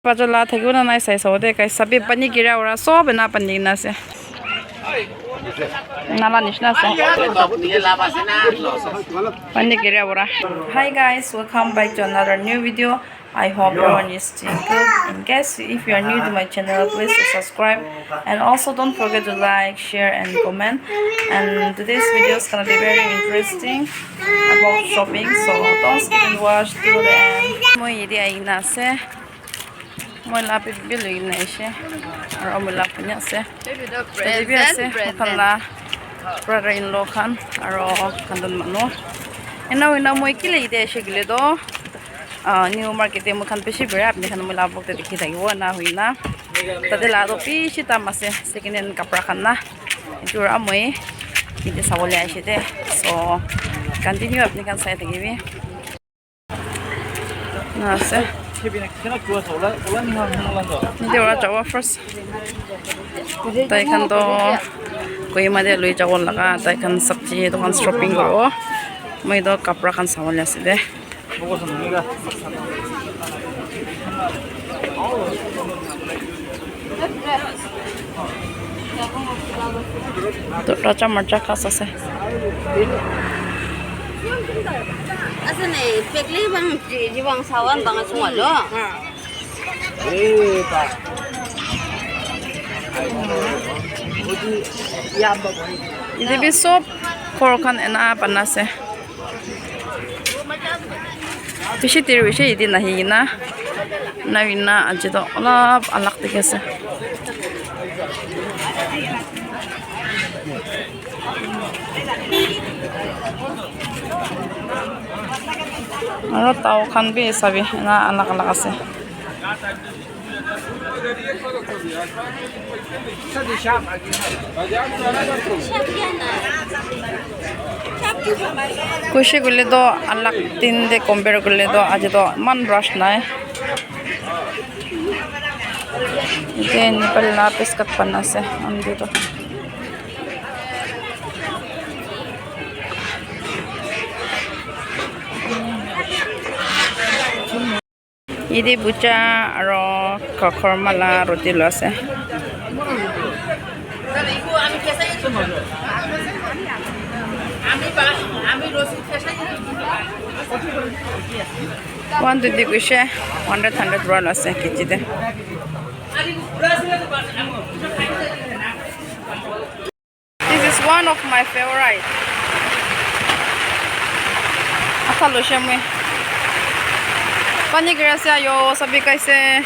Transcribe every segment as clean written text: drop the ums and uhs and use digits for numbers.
Pajala thagi na nai sai so de kai sabi pani gira ora so bena pani na se nala nishna se pani gira ora. Hi guys, welcome back to another new video. I hope everyone is doing good. In case if you are new to my channel, please subscribe and also don't forget to like, share and comment. And today's video is gonna be very interesting about shopping, so don't skip and watch till the end. Moi idi ai na se moi la pe bilu na se ar amula punya se baby se khala brother in law khan aro khandon mano ena moi kile ide se gile do new market mo khan peshi bera apni khan moi la bok te dikhi thagibo na huina tade la do pishi tamase second hand kapra khan na jur amoi ide sawole aise de so continue apni khan sai thagibi na se ini orang Jawa first. Tapi kan to koi made lui Jawa laga. Tapi kan sabji itu kan shopping karo. Mai do kapra kan sawan ya sih deh. Tuh raja marja kasa sih. Asa nih, pekli bang di bang sawan bang semua lo. Ini besok korkan enak panas ya. Bisi tiru bisi ini nahi na, nawina aja do, olap alak tiga sih. Aro tahu kan bi sabi na anak-anak ase. Kushi gule do anak tin de compare gule do aja do man brush nai. Ite nipal na peskat panas eh andi do. Ini buca aro kakor mala roti lo ase. One to the kushe 100 roll ase kiji de. This is one of my favorite. Apa lo shame? Pani gracia yo sabi kaise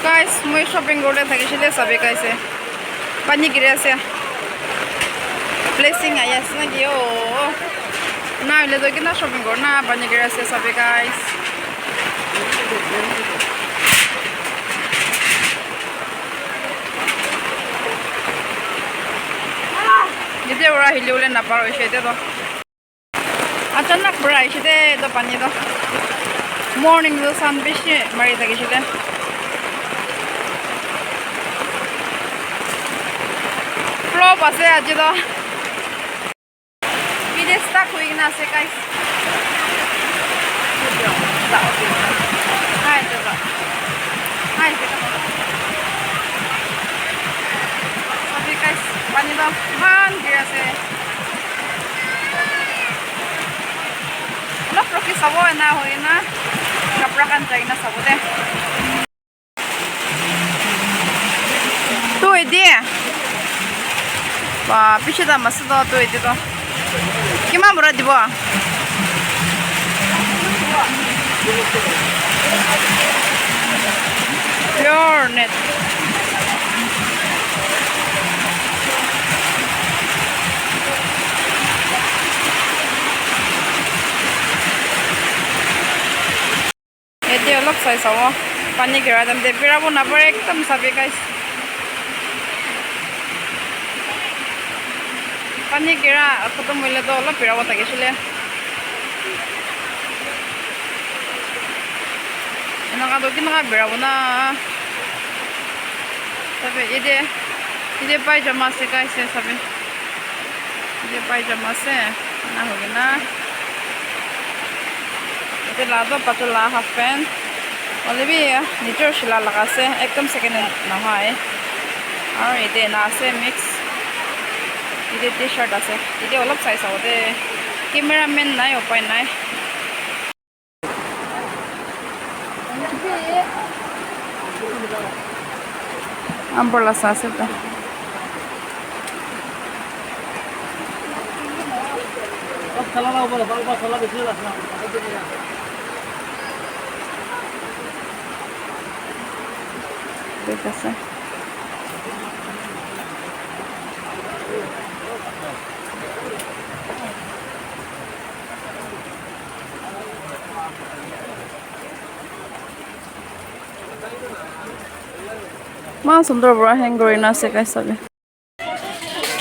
guys moi shopping gole thakisile sabi kaise pani gracia blessing ayas na gyo na ile do kina shopping gor na pani gracia sabi guys. Ini orang hilau le napar isi itu do. Acanak berai isi itu pani do. Morning do sun bisi mari tadi isi deh. Flow pasti aja do. Ini stuck hui nasi guys. Hai coba. Hai coba. Tapi guys, pani do man kira se. Lo profi sabo na hui na. Kapra kan China sabo deh. Tuh ini. Wah, pishi dah masuk tuh itu tuh. Gimana berat di bawah? Pure net. Ini olok saya sawo. Pani kira dan depira pun apa ekdom sabi guys. Pani kira aku tuh mulai tuh olok pira apa lagi sih le. Enak atau kita nggak pira pun sabi ide pajama se guys sabi ide pajama se na hogi na ide lado patula half pant olebi nitor shila laga se ekdam second na hai aur ide na se mix ide t-shirt ase ide olop size ode cameraman nai opai nai umbrella ase ta salada over balba salada bisela na ঠিক আছে मा सुंदर बड़ा hang Kareena say guys sabi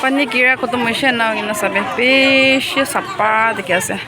pani kira ko to moishe na ina sabi pesh sapa dekhi ase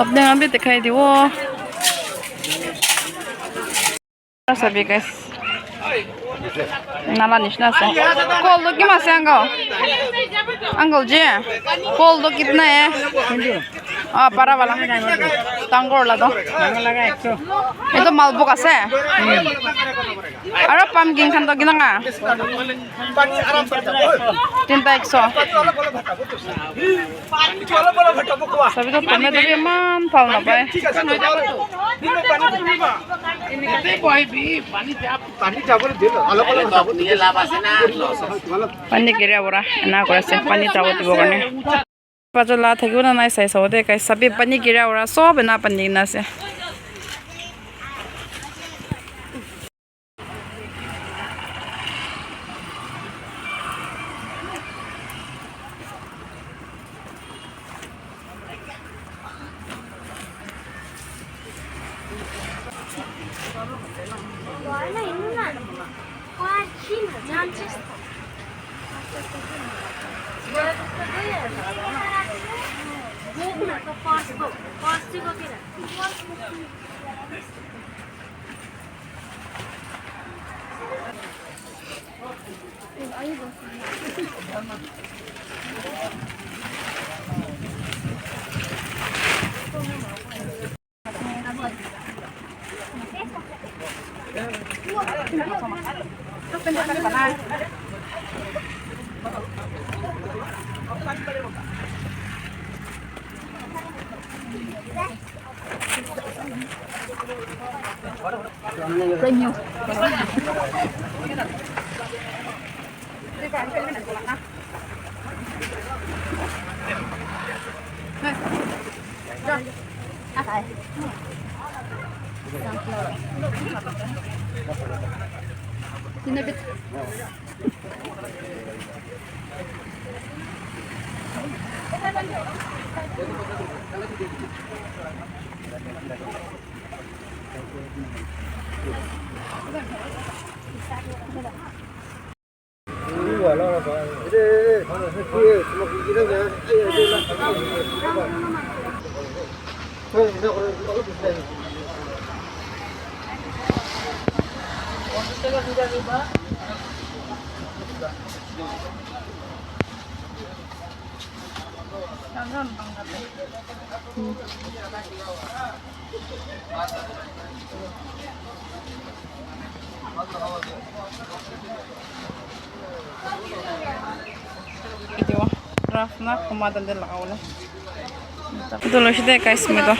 अपने आप भी दिखाई दी वो sabi guys nala nishna se kol do kima se uncle ji kol do kitna hai para wala tangor la do ये तो मालबुक আছে আৰু pumpkin খান তো কিনা তিনটা 100 সবই তো টমেটো ইমান ভাল নাপায় পানী কেৰিয়া বৰা এনা কৰিছে পানী যাব দিব কাৰণে পাজলা থাকিব না নাই চাই চাবতে কাই সবই পানী কেৰিয়া বৰা সব এনা পানী না আছে Video draft na kumadan din lang ako. Ito lang siya guys mo ito.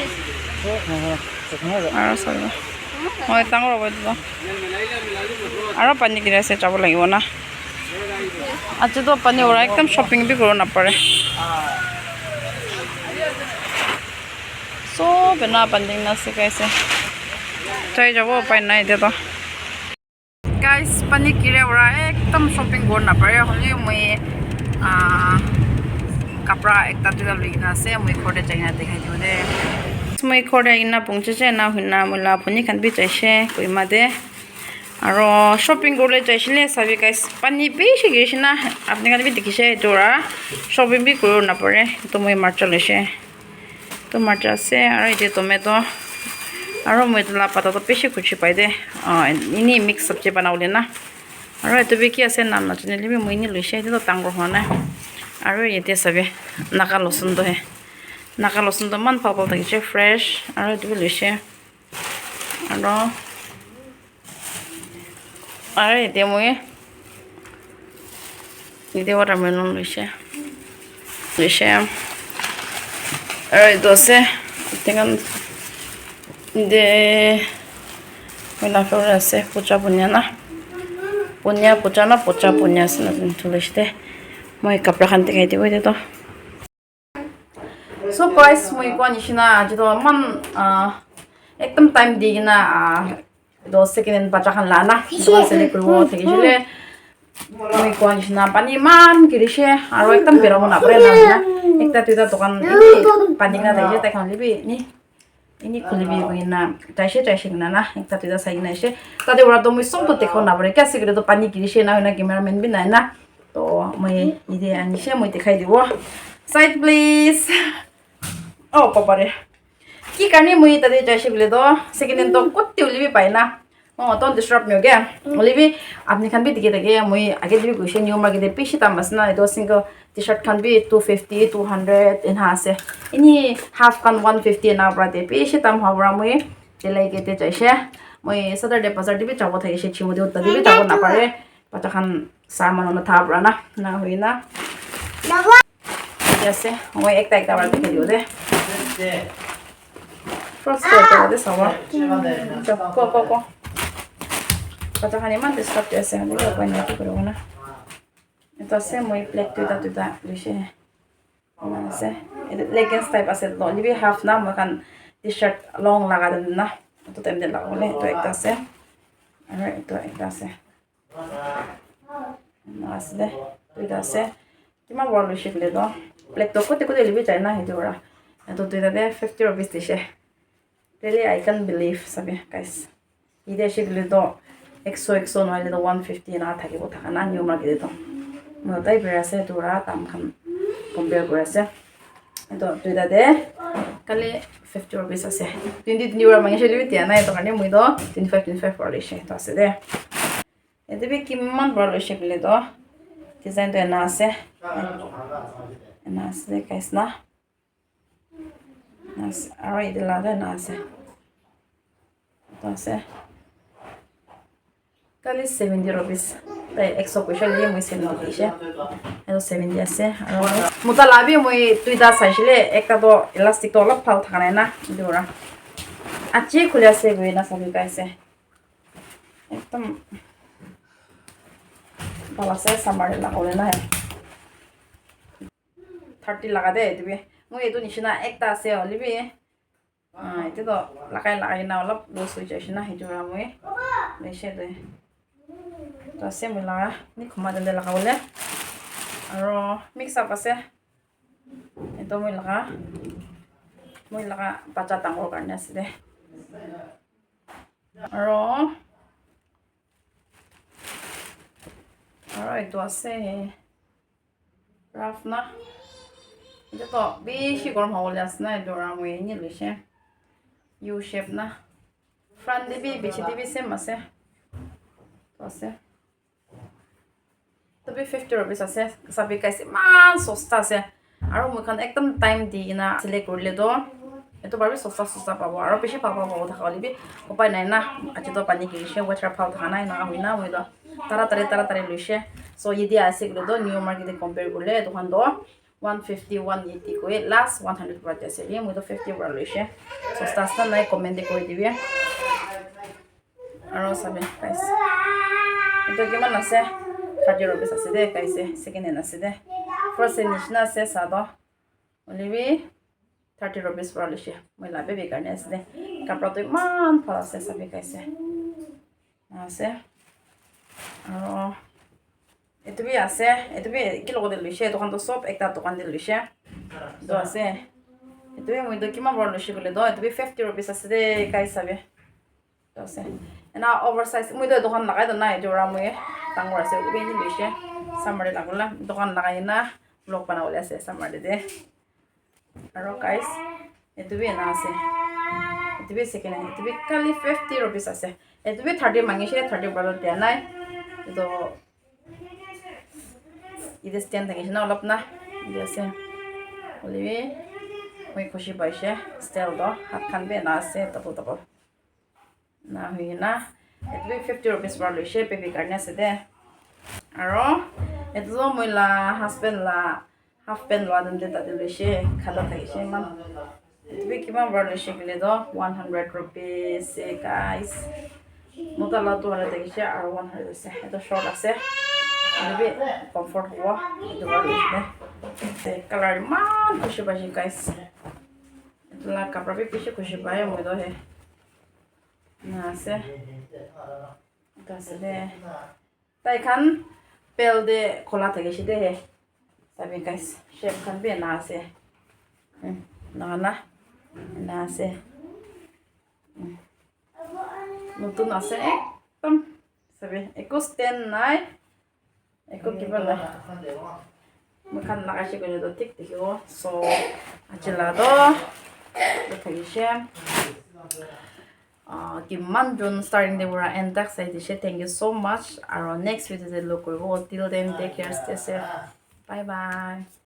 Ara sorry. Hoy tangro ba ito? Ara pani kira se chabo lagibo na. Acha to pani ora ekdam shopping bhi karo na pare. So bina panding na se kaise. Try jabo pai nai de to. Guys pani kira ora ekdam shopping karo na pare. Holi moi कपड़ा एक तात्विक लगी ना से मुझे खोटे चाहिए दिखाई दे মই ঘৰতে ইনা পৌঁছেছে না শুনা মোলা ভনী খান বি যাইছে কইমা দে আৰু শ্বপিং কৰিবলৈ যাইছিলে চাবি গাইছ পানী বেছি গিৰিছে না আপুনি খান বি দেখিছে এইটোৰা শ্বপিং বি কৰিব নাপাৰে তো মই মাৰ্চা লৈছে তো মাৰ্চা আছে আৰু এতিয়া টমেটো আৰু মই তোলা পাতাটো বেছি খুচি পাই দে ইনি মিক্স চব্জি বনাবলৈ না আৰু এইটো বি কি আছে নাম নাজানিলে মই ইনি লৈছে এইটো ডাঙৰ হোৱা নাই আৰু এতিয়া চাবি নাকা লচুনটোহে নাকা লচুনটো মান ভাল ভাল থাকিছে ফ্ৰেছ আৰু এইটো লৈছে আৰু এতিয়া মই ৱাটাৰমেলন লৈছে আৰু এইটো আছে দে মিলাফৰ আছে পুচা পুনিয়া না পুচা না পুচা পুনিয়া আছে না লৈছে দে মই কাপোৰ খান দেখাই দিব এতিয়া so guys মই কোৱা নিচিনা আজিতো মান একদম টাইম দি কিনা 10 ছেকেণ্ড বাচ্চা খান লানা চেলেক্ট কৰিব থাকিছিলে মই কোৱা নিচিনা পানী ইমান গিৰিছে আৰু একদম বেৰাব নাপাৰে না একটা দুটা দোকান পানী কিনা থাকিছে তাই খান লিবি ini খুলিবি না চাইছে কিনা না একটা দুটা চাই কিনা এসে তাতে ওরা তো মই সবটো দেখাও নাপারে কেসে করে তো পানী গিৰিছে না না ক্যামেরাম্যান বি নাই না তো মই ইদে আনিছে মই দেখাই দিব সাইড প্লিজ পাপারে কি কাৰণে মই তাতে যাইছে বলে তো সেকেন্ড হ্যান্ড তো কত উলিবি পাই না তো ডিস্টার্ব নিওগে উলিবি আপনি খান বি দিকে থাকে মই আগে দিবি গৈছে নিউ মার্কেটে বেশি দাম আছে না এটা সিঙ্গল টি শার্ট খান বি 250 200 এন আছে ইনি হাফ খান 150 না পড়াতে বেশি দাম হবরা মই Dellai গেতে যাইছে মই স্যাটারডে বাজার দিবি যাব থাকিছে চিমুদি উত্তা দিবি যাব না পারে পাতা খান সামান না থাবরা না হই না আছে মই একটা বার দেখে দিও দে First de sawa. Ko. Kata kan iman disrup jese han dia ko na ko na. Ito se moi plate tuita lishe. Na se. Leggings type ase do libi half na mo kan t-shirt long laga den na. Ito tem de laga le to ekta se. Ara ito ekta se. Na se tuita se. Kima bol lishe le do. Plate to ko libi chai na he dora. Ito tuita de 50 rupees lishe. Really, I can't believe, sabi guys. Ide shigli do exo no ile do 150 na thakibo thakana new market do. Mo tai berase dura tam khan compare berase. Eto tuida de kali 50 rupees ase. 20 euro mangi sheli tia na eto kane moi do 25 for lishe to ase de. Ede be kimman bor lishe bile do. Design to na ase. Na ase guys na. Nice. Alright, the ladder nice. That's it. Kali 70 rupees. The extra special ye moi 70 dishe. Elo 70 ase. Muta labi moi tuida saishile ekta to elastic to olop phal thakana na dura. Achi khule ase goi na sabi kaise. Ekdam bala se samar la kole na hai. 30 laga de dibe. মই এটো নিচিনা একটা আছে হলিবি এটো তো লাগাই না অলপ লস হৈ যাইছে না হেতুৰা মই লৈছে দে তো আছে মই লাগা নি খমা দে লাগাবলে আৰু মিক্স আপ আছে এটো মই লাগা বাচ্চা ডাঙৰ কাৰণে আছে দে আৰু এটো আছে ৰাফ না Ito to, bishi korm hawlas na dora mo yun lishe. U shape na. Front dibi bichi dibi same ase. To ase. To be 50 rupees ase. Sabi kaise man sosta ase. Aro mo kan ekdam time di na select korle do. Ito barbi sosta pabo. Aro bishi pabo thakalibi. Upay nai na. Achi to pani kirishe water phal thana na huina mo do. Taratari lishe. So yedi ase korle do new market compare korle dokan do. 150 180 ko last 100 baht ase ye moi to 50 baht loise so stasta nai comment koi dibi aro sabe guys ito kiman ase 30 rupees ase de kaise second hand ase de first hand nishna ase sado olivi 30 rupees for loise moi labe be karne ase de kapra to man phala ase sabe kaise ase aro Ito bi ase, ito bi kilo ko de lishe, to kan to sop ekta to kan de lishe. Do ase. এইটোৱে মই কিমান বৰ লৈছোঁ বোলে দ এইটো 50 rupees আছে দে গাইছ চাবি আছে এনা অভাৰ সাইজ মই দোকান লাগাই দ না এইটো মই ডাঙৰ আছে এইটো বেনি লৈছে সামাৰে লাগলা দোকান লাগাই না ব্লগ বনাবলৈ আছে সামাৰে দে আৰু গাইছ এইটো এনা আছে এইটো সেকেন্ড হ্যান্ড এইটো খালি 50 rupees আছে এইটো 30 মাঙিছে 30 বাৰত দিয়া নাই তো ইদে স্ট্যান্ড থাকিছে না অলপ না ইদে আছে ওলিবি মই খুশি পাইছে স্টাইল দ হাত খান বে না আছে তপল তপল না হই না এইটো 50 rupees বার লৈছে বেবি কাৰণে আছে দে আৰু এইটো মই লা হাজবেণ্ড লা হাফ পেন্ট লোৱা দিম তাতে লৈছে খালা থাকিছে ইমান এইটো কিমান বার লৈছে গলে দ 100 rupees গাইস মোটা লা 200 থাকিছে আৰু 100 আছে এটা শৰ্ট আছে এইটো কমফৰ্ট হব এইটো বাৰ লৈছে দে কালাৰ ইমান খুশি পাইছে গাইস এইটো লা কাপড় বি পিছে খুশি পায় মই দ হে না আছে দে তাই খান পেল দে খোলা থাকিছে দে হে sabi guys chef kan be na ase na ase notun ase ekdom sabi eko stand nai eko kiba nai makan lagaise kore do tik tikho so achila do thagise কিমান জন starting they were and that side thank you so much our next video they look we will till then take care stay safe bye bye